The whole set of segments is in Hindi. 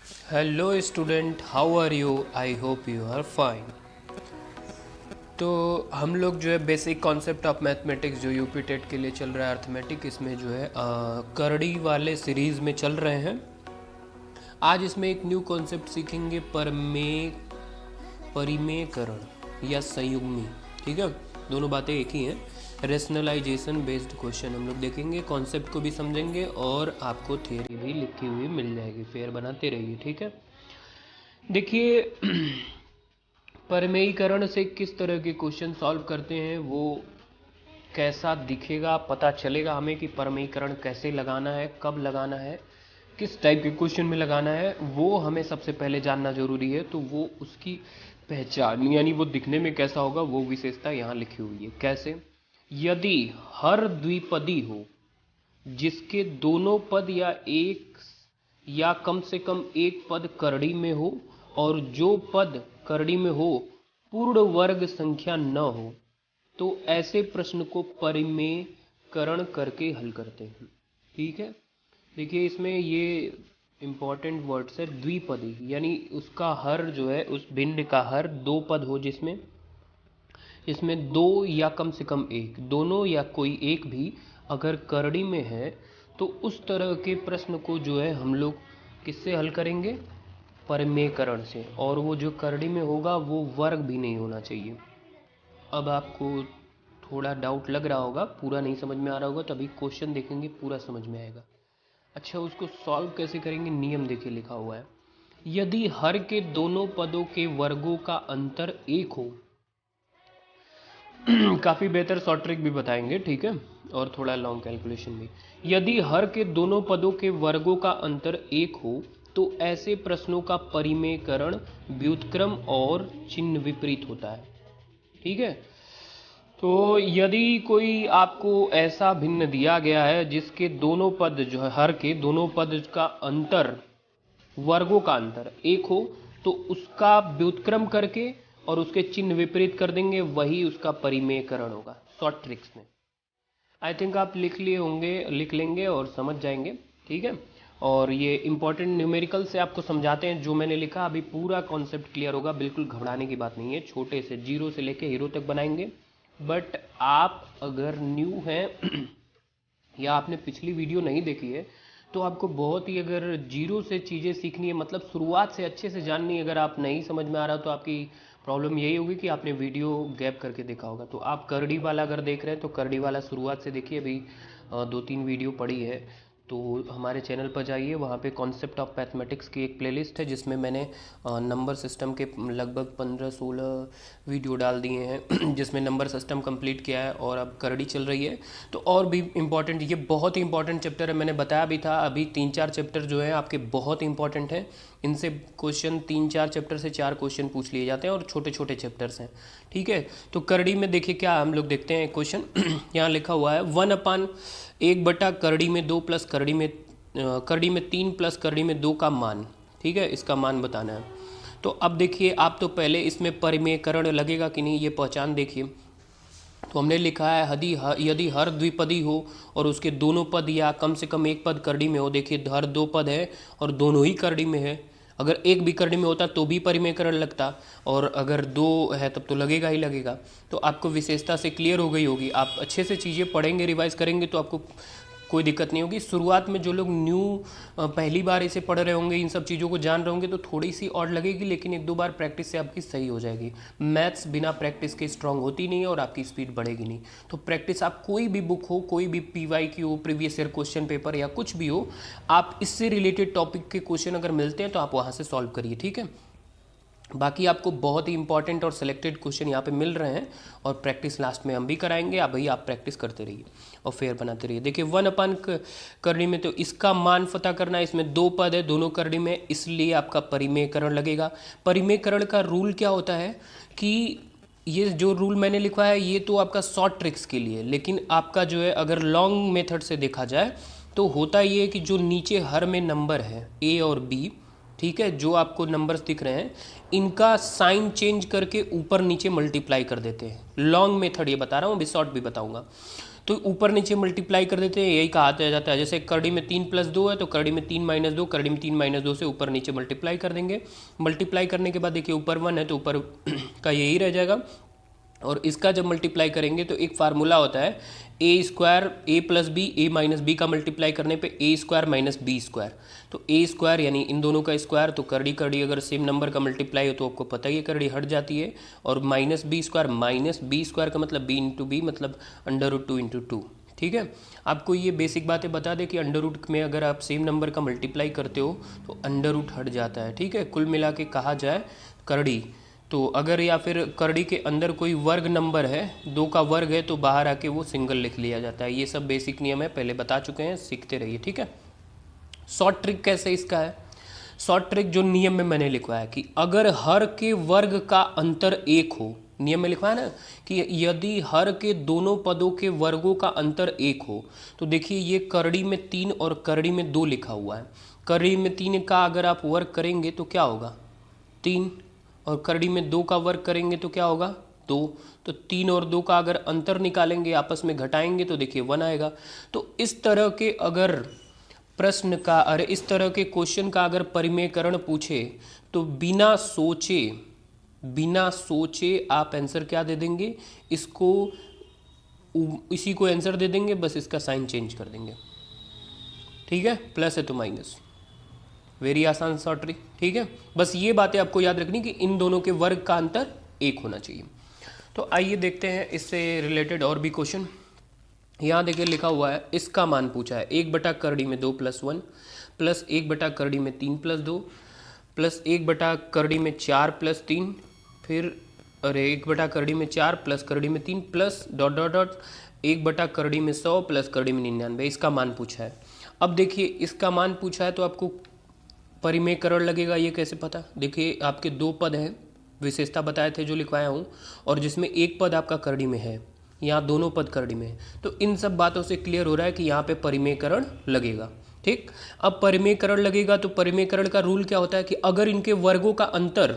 Hello student, how are you? I hope you are fine. तो हम लोग जो है बेसिक कॉन्सेप्ट ऑफ मैथमेटिक्स जो यूपी टेट के लिए चल रहा है अर्थमेटिक, इसमें जो है करड़ी वाले सीरीज़ में चल रहे हैं। आज इसमें एक न्यू कॉन्सेप्ट सीखेंगे, परिमेयकरण या संयुग्मी। ठीक है, दोनों बातें एक ही हैं। रेशनलाइजेशन बेस्ड क्वेश्चन हम लोग देखेंगे, कॉन्सेप्ट को भी समझेंगे और आपको थियरी भी लिखी हुई मिल जाएगी। फेयर बनाते रहिए, ठीक है। देखिए परिमेयीकरण से किस तरह के क्वेश्चन सॉल्व करते हैं, वो कैसा दिखेगा, पता चलेगा हमें कि परिमेयीकरण कैसे लगाना है, कब लगाना है, किस टाइप के क्वेश्चन में लगाना है, वो हमें सबसे पहले जानना जरूरी है। तो वो उसकी पहचान यानी वो दिखने में कैसा होगा, वो विशेषता यहाँ लिखी हुई है। कैसे? यदि हर द्विपदी हो जिसके दोनों पद या कम से कम एक पद करड़ी में हो और जो पद करड़ी में हो पूर्ण वर्ग संख्या न हो, तो ऐसे प्रश्न को परिमेयकरण करके हल करते हैं। ठीक है, देखिए इसमें ये इम्पॉर्टेंट वर्ड्स है द्विपदी, यानी उसका हर जो है उस भिन्न का हर दो पद हो जिसमें इसमें दो या कम से कम एक, दोनों या कोई एक भी अगर करड़ी में है, तो उस तरह के प्रश्न को जो है हम लोग किससे हल करेंगे? परिमेयकरण से। और वो जो करड़ी में होगा वो वर्ग भी नहीं होना चाहिए। अब आपको थोड़ा डाउट लग रहा होगा, पूरा नहीं समझ में आ रहा होगा, तो अभी क्वेश्चन देखेंगे पूरा समझ में आएगा। अच्छा, उसको सॉल्व कैसे करेंगे? नियम देखिए लिखा हुआ है। यदि हर के दोनों पदों के वर्गों का अंतर एक हो काफ़ी बेहतर शॉर्ट ट्रिक भी बताएंगे, ठीक है, और थोड़ा लॉन्ग कैलकुलेशन भी। यदि हर के दोनों पदों के वर्गों का अंतर एक हो, तो ऐसे प्रश्नों का परिमेयकरण व्युत्क्रम और चिन्ह विपरीत होता है। ठीक है, तो यदि कोई आपको ऐसा भिन्न दिया गया है जिसके दोनों पद जो है, हर के दोनों पद का अंतर, वर्गों का अंतर एक हो, तो उसका व्युत्क्रम करके और उसके चिन्ह विपरीत कर देंगे, वही उसका परिमेयकरण होगा शॉर्ट ट्रिक्स में। आई थिंक आप लिख लिए होंगे, लिख लेंगे और समझ जाएंगे। ठीक है, और ये इंपॉर्टेंट न्यूमेरिकल से आपको समझाते हैं। जो मैंने लिखा अभी पूरा कॉन्सेप्ट क्लियर होगा, बिल्कुल घबराने की बात नहीं है। छोटे से जीरो से लेके हीरो तक बनाएंगे। बट आप अगर न्यू हैं या आपने पिछली वीडियो नहीं देखी है, तो आपको बहुत ही, अगर जीरो से चीज़ें सीखनी है, मतलब शुरुआत से अच्छे से जाननी है, अगर आप नहीं समझ में आ रहा तो आपकी प्रॉब्लम यही होगी कि आपने वीडियो गैप करके देखा होगा। तो आप करड़ी वाला अगर देख रहे हैं तो करड़ी वाला शुरुआत से देखिए। अभी 2-3 वीडियो पड़ी है, तो हमारे चैनल पर जाइए, वहाँ पे कॉन्सेप्ट ऑफ मैथमेटिक्स की एक प्लेलिस्ट है जिसमें मैंने नंबर सिस्टम के लगभग 15-16 वीडियो डाल दिए हैं जिसमें नंबर सिस्टम कंप्लीट किया है और अब करड़ी चल रही है। तो और भी इम्पॉर्टेंट, ये बहुत ही इंपॉर्टेंट चैप्टर है, मैंने बताया भी था। अभी 3-4 चैप्टर जो है आपके बहुत इंपॉर्टेंट हैं, इनसे क्वेश्चन 3-4 चैप्टर से 4 क्वेश्चन पूछ लिए जाते हैं और छोटे छोटे चैप्टर्स हैं। ठीक है, तो करड़ी में देखिए क्या हम लोग देखते हैं क्वेश्चन यहाँ लिखा हुआ है 1/1 करड़ी में 2 प्लस करड़ी में 3 प्लस करड़ी में 2 का मान। ठीक है, इसका मान बताना है। तो अब देखिए, आप तो पहले इसमें परिमेयकरण लगेगा कि नहीं ये पहचान देखिए। तो हमने लिखा है यदि हर द्विपदी हो और उसके दोनों पद या कम से कम एक पद करड़ी में हो। देखिए हर दो पद है और दोनों ही करड़ी में है। अगर एक भी करड़ी में होता तो भी परिमेयकरण लगता, और अगर दो है तब तो लगेगा ही लगेगा। तो आपको विशेषता से क्लियर हो गई होगी। आप अच्छे से चीज़ें पढ़ेंगे, रिवाइज करेंगे तो आपको कोई दिक्कत नहीं होगी। शुरुआत में जो लोग न्यू पहली बार इसे पढ़ रहे होंगे, इन सब चीज़ों को जान रहे होंगे, तो थोड़ी सी और लगेगी, लेकिन 1-2 बार प्रैक्टिस से आपकी सही हो जाएगी। मैथ्स बिना प्रैक्टिस के स्ट्रांग होती नहीं है और आपकी स्पीड बढ़ेगी नहीं। तो प्रैक्टिस, आप कोई भी बुक हो, कोई भी पीवाई की हो, प्रीवियस ईयर क्वेश्चन पेपर या कुछ भी हो, आप इससे रिलेटेड टॉपिक के क्वेश्चन अगर मिलते हैं तो आप वहाँ से सॉल्व करिए। ठीक है, बाकी आपको बहुत ही इंपॉर्टेंट और सिलेक्टेड क्वेश्चन यहाँ पे मिल रहे हैं और प्रैक्टिस लास्ट में हम भी कराएंगे। अब भाई आप प्रैक्टिस करते रहिए और फेयर बनाते रहिए। देखिए 1/, करनी में तो इसका मान पता करना है। इसमें दो पद है दोनों करनी में, इसलिए आपका परिमेयकरण लगेगा। परिमेयकरण का रूल क्या होता है कि ये जो रूल मैंने लिखा है ये तो आपका शॉर्ट ट्रिक्स के लिए, लेकिन आपका जो है अगर लॉन्ग मेथड से देखा जाए तो होता ये है कि जो नीचे हर में नंबर है ए और बी, ठीक है, जो आपको नंबर्स दिख रहे हैं, इनका साइन चेंज करके ऊपर नीचे मल्टीप्लाई कर देते हैं। लॉन्ग मेथड ये बता रहा हूँ, अभी शॉर्ट भी बताऊंगा। तो ऊपर नीचे मल्टीप्लाई कर देते हैं, यही कहा जाता है। जैसे करड़ी में 3+2 है तो करड़ी में 3-2, करड़ी में 3-2 से ऊपर नीचे मल्टीप्लाई कर देंगे। मल्टीप्लाई करने के बाद देखिए ऊपर 1 है तो ऊपर का यही रह जाएगा, और इसका जब मल्टीप्लाई करेंगे तो एक फार्मूला होता है a² a+b a-b का मल्टीप्लाई करने पे a² - b²। तो a² यानी इन दोनों का स्क्वायर, तो करड़ी करड़ी अगर सेम नंबर का मल्टीप्लाई हो तो आपको पता ही है करड़ी हट जाती है। और -b² b² का मतलब b × b मतलब √2 × 2। ठीक है, आपको ये बेसिक बातें बता दें कि अंडर रूट में अगर आप सेम नंबर का मल्टीप्लाई करते हो तो अंडर रूट हट जाता है। ठीक है, कुल मिला के कहा जाए करड़ी, तो अगर या फिर करड़ी के अंदर कोई वर्ग नंबर है, 2 का वर्ग है, तो बाहर आके वो सिंगल लिख लिया जाता है। ये सब बेसिक नियम है, पहले बता चुके हैं, सीखते रहिए। ठीक है, शॉर्ट ट्रिक कैसे इसका है? शॉर्ट ट्रिक जो नियम में मैंने लिखवाया कि अगर हर के वर्ग का अंतर 1 हो, नियम में लिखवाया ना कि यदि हर के दोनों पदों के वर्गों का अंतर 1 हो, तो देखिए ये करड़ी में 3 और करड़ी में 2 लिखा हुआ है। करड़ी में 3 का अगर आप वर्ग करेंगे तो क्या होगा? 3, और करड़ी में 2 का वर्ग करेंगे तो क्या होगा? 2। तो 3 और 2 का अगर अंतर निकालेंगे, आपस में घटाएंगे तो देखिए 1 आएगा। तो इस तरह के अगर प्रश्न का, अरे इस तरह के क्वेश्चन का अगर परिमेयकरण पूछे तो बिना सोचे आप आंसर क्या दे देंगे? इसी को आंसर दे देंगे, बस इसका साइन चेंज कर देंगे। ठीक है, प्लस है तो माइनस, वेरी आसान शॉर्ट ट्रिक। ठीक है, बस ये बातें आपको याद रखनी कि इन दोनों के वर्ग का अंतर 1 होना चाहिए। तो आइए देखते हैं इससे रिलेटेड और भी क्वेश्चन। यहाँ देखिए लिखा हुआ है, इसका मान पूछा है 1/करड़ी में 2 + 1 प्लस 1/करड़ी में 3 + 2 प्लस 1/करड़ी में 4 + 3, फिर अरे 1/करड़ी में 4 प्लस करड़ी में 3 प्लस ... 1/करड़ी में 100 प्लस करड़ी में 99। इसका मान पूछा है। अब देखिए इसका मान पूछा है तो आपको परिमेयकरण लगेगा। ये कैसे पता? देखिए आपके 2 पद हैं, विशेषता बताए थे जो लिखवाया हूँ, और जिसमें एक पद आपका करड़ी में है, यहाँ दोनों पद करड़ी में है। तो इन सब बातों से क्लियर हो रहा है कि यहाँ पे परिमेयकरण लगेगा। ठीक, अब परिमेयकरण लगेगा तो परिमेयकरण का रूल क्या होता है कि अगर इनके वर्गों का अंतर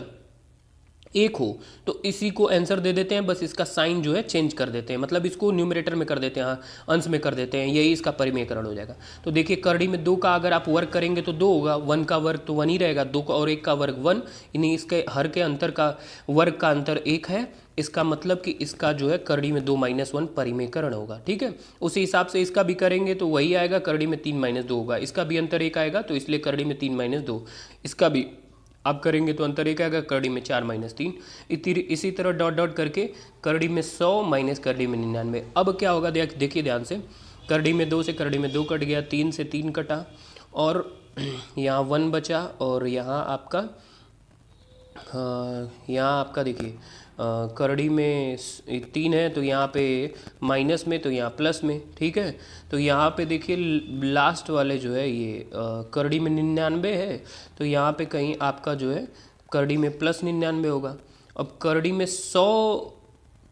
1 हो तो इसी को आंसर दे देते हैं, बस इसका साइन जो है चेंज कर देते हैं, मतलब इसको न्यूमरेटर में कर देते हैं, अंश में कर देते हैं, यही इसका परिमेयकरण हो जाएगा। तो देखिए करड़ी में 2 का अगर आप वर्ग करेंगे तो 2 होगा, 1 का वर्ग तो 1 ही रहेगा, 2 का और 1 का वर्ग 1, यानी इसके हर के अंतर का वर्ग का अंतर 1 है। इसका मतलब कि इसका जो है करड़ी में 2 - 1 परिमेयकरण होगा। ठीक है, उसी हिसाब से इसका भी करेंगे तो वही आएगा, करड़ी में 3 - 2 होगा, इसका भी अंतर 1 आएगा, तो इसलिए करड़ी में 3 - 2, इसका भी आप करेंगे तो अंतर 1 आएगा, करड़ी में 4 - 3, इसी तरह डॉट डॉट करके करड़ी में 100 माइनस करड़ी में 99। अब क्या होगा देखिए ध्यान से, करड़ी में 2 से करड़ी में 2 कट गया, 3 से 3 कटा, और यहाँ 1 बचा, और यहाँ आपका यहाँ आपका देखिए करड़ी में 3 है तो यहाँ पे माइनस में, तो यहाँ प्लस में। ठीक है, तो यहाँ पे देखिए लास्ट वाले जो है ये करड़ी में 99 है, तो यहाँ पे कहीं आपका जो है करड़ी में प्लस 99 होगा। अब करड़ी में 100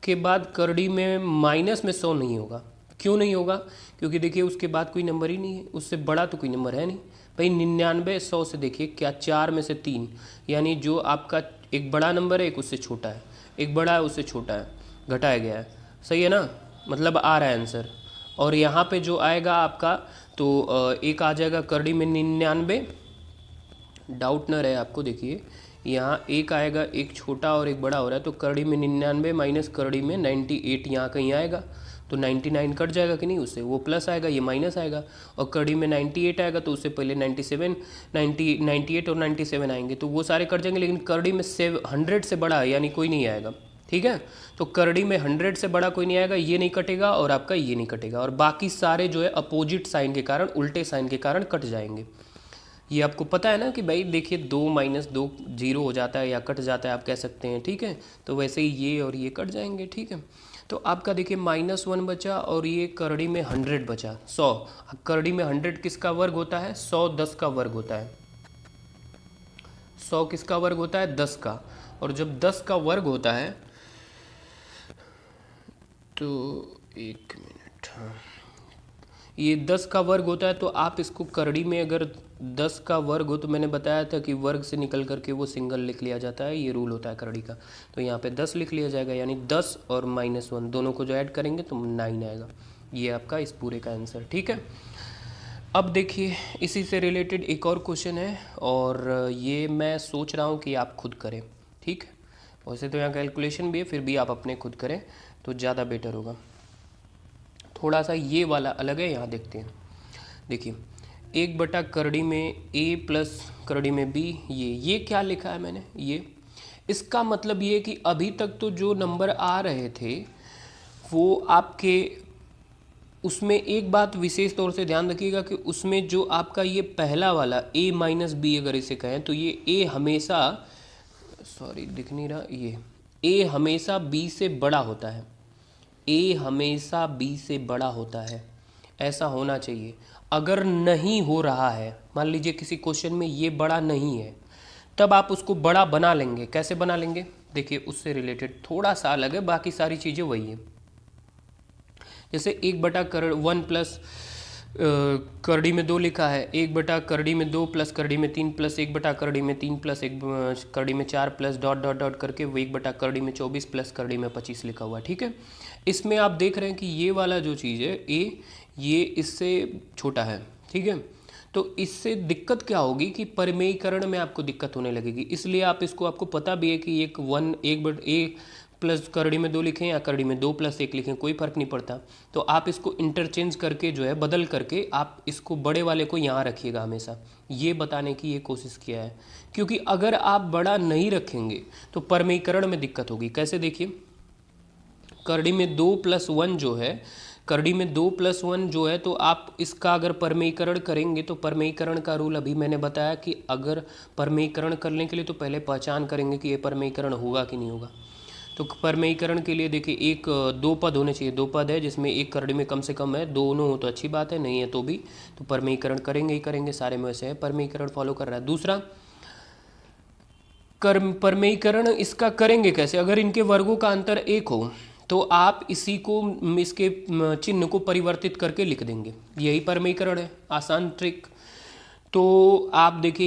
के बाद करड़ी में माइनस में 100 नहीं होगा। क्यों नहीं होगा? क्योंकि देखिए उसके बाद कोई नंबर ही नहीं है, उससे बड़ा तो कोई नंबर है नहीं भाई। 99 100 से देखिए क्या 4 में से 3, यानी जो आपका एक बड़ा नंबर है एक उससे छोटा है, एक बड़ा है उससे छोटा है, घटाया गया है। सही है ना, मतलब आ रहा है आंसर। और यहाँ पे जो आएगा आपका तो एक आ जाएगा करड़ी में 99, डाउट न रहे आपको। देखिए यहाँ एक आएगा, एक छोटा और एक बड़ा हो रहा है, तो करड़ी में 99 माइनस करड़ी में 98 यहाँ कहीं आएगा, तो 99 कट जाएगा कि नहीं, उससे वो प्लस आएगा, ये माइनस आएगा। और करड़ी में 98 आएगा तो उससे पहले 98 और 97 आएंगे, तो वो सारे कट जाएंगे, लेकिन करड़ी में 100 से बड़ा यानी कोई नहीं आएगा। ठीक है, तो करड़ी में 100 से बड़ा कोई नहीं आएगा, ये नहीं कटेगा और आपका ये नहीं कटेगा, और बाकी सारे जो है अपोजिट साइन के कारण, उल्टे साइन के कारण कट जाएंगे। ये आपको पता है ना कि भाई देखिए 2 - 2 0 हो जाता है या कट जाता है, आप कह सकते हैं। ठीक है, तो वैसे ही ये और ये कट जाएंगे। ठीक है, तो आपका देखिए -1 बचा, और ये करड़ी में 100 बचा, 100। करड़ी में 100 किसका वर्ग होता है? 100 10 का वर्ग होता है। 100 किसका वर्ग होता है? 10 का। और जब 10 का वर्ग होता है तो 1 मिनट, हाँ, ये 10 का वर्ग होता है, तो आप इसको करड़ी में अगर 10 का वर्ग हो, तो मैंने बताया था कि वर्ग से निकल करके वो सिंगल लिख लिया जाता है, ये रूल होता है करड़ी का। तो यहाँ पे 10 लिख लिया जाएगा, यानी 10 और -1 दोनों को जो ऐड करेंगे तो 9 आएगा। ये आपका इस पूरे का आंसर। ठीक है, अब देखिए इसी से रिलेटेड एक और क्वेश्चन है, और ये मैं सोच रहा हूँ कि आप खुद करें। ठीक है, वैसे तो यहाँ कैलकुलेशन भी है, फिर भी आप अपने खुद करें तो ज़्यादा बेटर होगा। थोड़ा सा ये वाला अलग है, यहाँ देखते हैं। देखिए 1/करड़ी में a प्लस करड़ी में b, ये क्या लिखा है मैंने, ये इसका मतलब ये कि अभी तक तो जो नंबर आ रहे थे वो आपके, उसमें एक बात विशेष तौर से ध्यान रखिएगा कि उसमें जो आपका ये पहला वाला a माइनस बी, अगर इसे कहें तो ये a हमेशा, सॉरी दिख नहीं रहा, ये a हमेशा b से बड़ा होता है, a हमेशा b से बड़ा होता है, ऐसा होना चाहिए। अगर नहीं हो रहा है, मान लीजिए किसी क्वेश्चन में ये बड़ा नहीं है, तब आप उसको बड़ा बना लेंगे। कैसे बना लेंगे, देखिए उससे रिलेटेड थोड़ा सा अलग है, बाकी सारी चीज़ें वही है। जैसे 1/1 प्लस करड़ी में 2 लिखा है, 1/करड़ी में 2 प्लस करड़ी में 3 प्लस 1/करड़ी में 3 प्लस 1 करड़ी में 4 प्लस डॉट डॉट डॉट करके वो 1/करड़ी में 24 प्लस करड़ी में 25 लिखा हुआ है। ठीक है, इसमें आप देख रहे हैं कि ये वाला जो चीज़ है ए, ये इससे छोटा है। ठीक है, तो इससे दिक्कत क्या होगी कि परिमेयीकरण में आपको दिक्कत होने लगेगी, इसलिए आप इसको, आपको पता भी है कि एक 1 प्लस करड़ी में 2 लिखें या करड़ी में 2 प्लस 1 लिखें, कोई फ़र्क नहीं पड़ता। तो आप इसको इंटरचेंज करके जो है, बदल करके आप इसको बड़े वाले को यहाँ रखिएगा हमेशा, ये बताने की ये कोशिश किया है। क्योंकि अगर आप बड़ा नहीं रखेंगे तो परिमेयीकरण में दिक्कत होगी। कैसे, देखिए करड़ी में 2 प्लस 1 जो है, करड़ी में 2 प्लस 1 जो है, तो आप इसका अगर परिमेयीकरण करेंगे तो परिमेयीकरण का रूल अभी मैंने बताया कि अगर परिमेयीकरण करने के लिए तो पहले पहचान करेंगे कि ये परिमेयीकरण होगा कि नहीं होगा। तो परिमेयीकरण के लिए देखिए एक 2 पद होने चाहिए, 2 पद है जिसमें एक करड़ी में कम से कम है, दोनों हो तो अच्छी बात है, नहीं है तो भी, तो परिमेयीकरण करेंगे ही करेंगे, सारे में वैसे है परिमेयीकरण फॉलो कर रहा है। दूसरा परिमेयीकरण इसका करेंगे कैसे, अगर इनके वर्गों का अंतर 1 हो तो आप इसी को, इसके चिन्ह को परिवर्तित करके लिख देंगे, यही परिमेयीकरण है, आसान ट्रिक। तो आप देखिए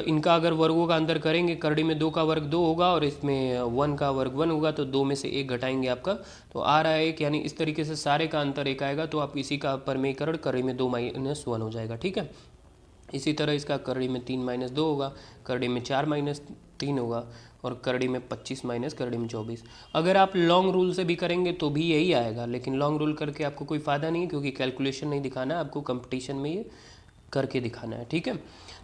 इनका अगर वर्गों का अंतर करेंगे, करड़ी में 2 का वर्ग 2 होगा और इसमें 1 का वर्ग 1 होगा, तो 2 में से 1 घटाएंगे आपका तो आ रहा है 1, यानी इस तरीके से सारे का अंतर 1 आएगा, तो आप इसी का परिमेयीकरण करड़ी में 2 माइनस 1 हो जाएगा। ठीक है, इसी तरह इसका करड़ी में 3 माइनस 2 होगा, करड़ी में 4 माइनस 3 होगा, और करड़ी में 25 माइनस करड़ी में 24। अगर आप लॉन्ग रूल से भी करेंगे तो भी यही आएगा, लेकिन लॉन्ग रूल करके आपको कोई फ़ायदा नहीं है, क्योंकि कैलकुलेशन नहीं दिखाना है आपको, कंपटीशन में ये करके दिखाना है। ठीक है,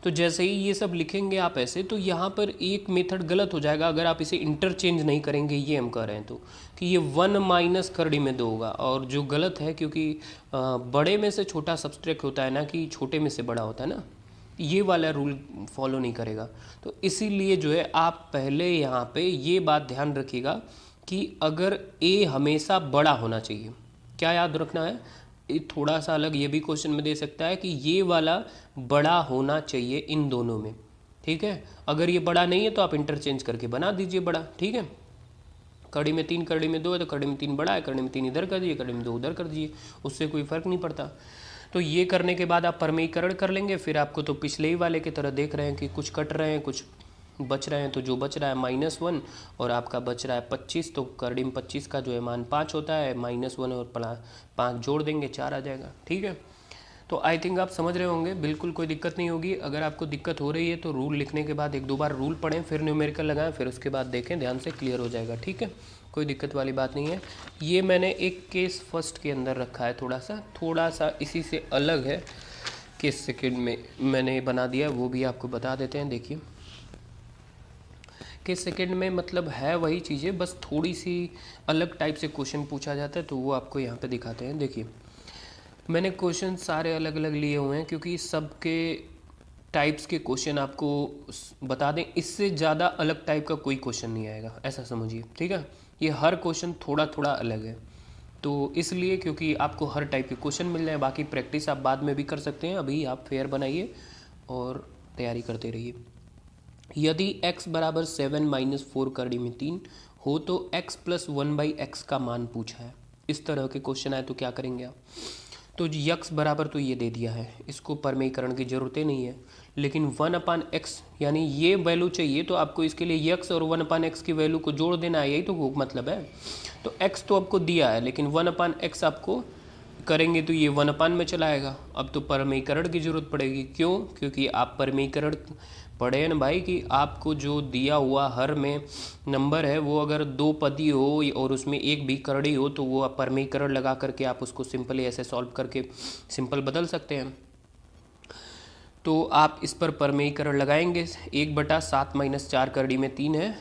तो जैसे ही ये सब लिखेंगे आप ऐसे, तो यहाँ पर एक मेथड गलत हो जाएगा अगर आप इसे इंटरचेंज नहीं करेंगे, ये हम कह रहे हैं, तो कि ये 1 माइनस करड़ी में 2 होगा, और जो गलत है, क्योंकि बड़े में से छोटा सब्सट्रैक्ट होता है ना, कि छोटे में से बड़ा होता है ना, ये वाला रूल फॉलो नहीं करेगा। तो इसीलिए जो है आप पहले यहाँ पे ये बात ध्यान रखिएगा कि अगर ए हमेशा बड़ा होना चाहिए, क्या याद रखना है, थोड़ा सा अलग ये भी क्वेश्चन में दे सकता है कि ये वाला बड़ा होना चाहिए इन दोनों में। ठीक है, अगर ये बड़ा नहीं है तो आप इंटरचेंज करके बना दीजिए बड़ा। ठीक है, कड़ी में 3 करड़ी में 2 है तो कड़ी में 3 बड़ा है, कड़ी में 3 इधर कर दीजिए, कड़ी में 2 उधर कर दीजिए, उससे कोई फ़र्क नहीं पड़ता। तो ये करने के बाद आप परिमेयीकरण कर लेंगे, फिर आपको तो पिछले ही वाले की तरह देख रहे हैं कि कुछ कट रहे हैं कुछ बच रहे हैं, तो जो बच रहा है -1 और आपका बच रहा है 25, तो करड़ी में 25 का जो है मान 5 होता है, -1 और 5 जोड़ देंगे 4 आ जाएगा। ठीक है, तो आई थिंक आप समझ रहे होंगे, बिल्कुल कोई दिक्कत नहीं होगी। अगर आपको दिक्कत हो रही है तो रूल लिखने के बाद 1-2 बार रूल पढ़ें, फिर न्यूमेरिकल लगाएं, फिर उसके बाद देखें, ध्यान से क्लियर हो जाएगा। ठीक है, कोई दिक्कत वाली बात नहीं है। ये मैंने एक केस फर्स्ट के अंदर रखा है, थोड़ा सा इसी से अलग है, केस सेकेंड में मैंने बना दिया है, वो भी आपको बता देते हैं। देखिए केस सेकेंड में मतलब है वही चीज़ें, बस थोड़ी सी अलग टाइप से क्वेश्चन पूछा जाता है, तो वो आपको यहाँ पे दिखाते हैं। देखिए मैंने क्वेश्चन सारे अलग अलग लिए हुए हैं, क्योंकि सबके टाइप्स के क्वेश्चन आपको बता दें, इससे ज़्यादा अलग टाइप का कोई क्वेश्चन नहीं आएगा, ऐसा समझिए। ठीक है, ये हर क्वेश्चन थोड़ा थोड़ा अलग है, तो इसलिए क्योंकि आपको हर टाइप के क्वेश्चन मिल जाए। बाकी प्रैक्टिस आप बाद में भी कर सकते हैं, अभी आप फेयर बनाइए और तैयारी करते रहिए। यदि x बराबर 7 माइनस 4 करड़ी में 3 हो तो x प्लस 1/x का मान पूछा है। इस तरह के क्वेश्चन आए तो क्या करेंगे आप, तो यक्स बराबर तो ये दे दिया है, इसको परिमेयीकरण की ज़रूरत ही नहीं है, लेकिन 1/x यानी ये वैल्यू चाहिए, तो आपको इसके लिए यक्स और 1/x की वैल्यू को जोड़ देना है, यही तो मतलब है। तो x तो आपको दिया है, लेकिन 1/x आपको करेंगे तो ये 1 में चला आएगा। अब तो परमीकरण की जरूरत पड़ेगी। क्यों? क्योंकि आप परमीकरण पढ़े हैं ना भाई कि आपको जो दिया हुआ हर में नंबर है वो अगर 2 पदी हो और उसमें एक भी करड़ी हो तो वो आप परमीकरण लगा करके आप उसको सिंपली ऐसे सॉल्व करके सिंपल बदल सकते हैं। तो आप इस पर परमीकरण लगाएंगे। 1/7 - 4 करड़ी में 3 है।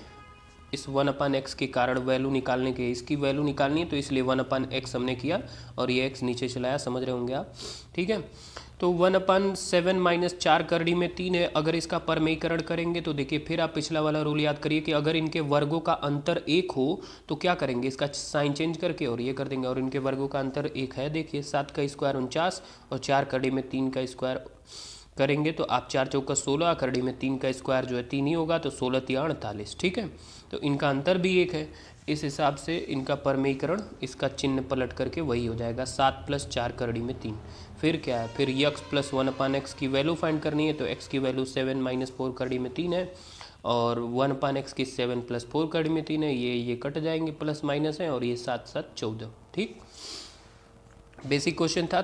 इस 1/x के कारण वैल्यू निकालने के इसकी वैल्यू निकालनी है तो इसलिए 1/x हमने किया और ये x नीचे चलाया, समझ रहे होंगे आप। ठीक है, तो 1/7 - 4 करड़ी में 3 है। अगर इसका परमीकरण करेंगे तो देखिए फिर आप पिछला वाला रूल याद करिए कि अगर इनके वर्गों का अंतर 1 हो तो क्या करेंगे, इसका साइन चेंज करके और ये कर देंगे। और इनके वर्गों का अंतर 1 है, देखिए 7 का स्क्वायर 49 और 4 करड़ी में 3 का स्क्वायर करेंगे तो आप 4 चौका 16, करड़ी में 3 का स्क्वायर जो है 3 ही होगा तो 16 × 48। ठीक है, तो इनका अंतर भी 1 है। इस हिसाब से इनका परमीकरण इसका चिन्ह पलट करके वही हो जाएगा 7 + 4 करड़ी में 3। फिर क्या है, फिर x + 1/x की वैल्यू फाइंड करनी है तो x की वैल्यू 7 - 4 करड़ी में 3 है और 1/x की 7 + 4 करड़ी में 3 है। ये कट जाएंगे, प्लस माइनस है और ये 7 × 7 = 14। ठीक, बेसिक क्वेश्चन था।